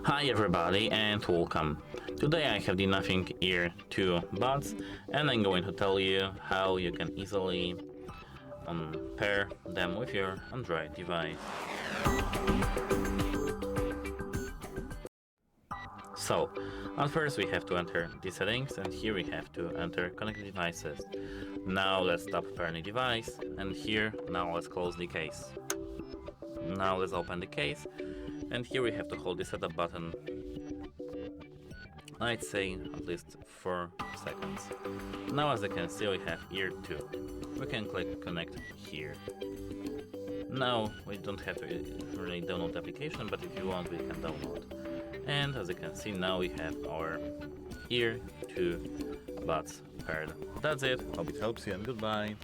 Hi everybody and welcome. Today I have the Nothing Ear 2 buds and I'm going to tell you how you can easily pair them with your Android device. So, at first we have to enter the settings and here we have to enter connected devices. Now let's stop pairing the device and here now let's close the case. Now let's open the case and here we have to hold the setup button, I'd say at least 4 seconds. Now as you can see we have ear 2. We can click connect here. Now we don't have to really download the application, but if you want we can download. And as you can see now we have our ear 2 buds paired. That's it, hope it helps you and goodbye.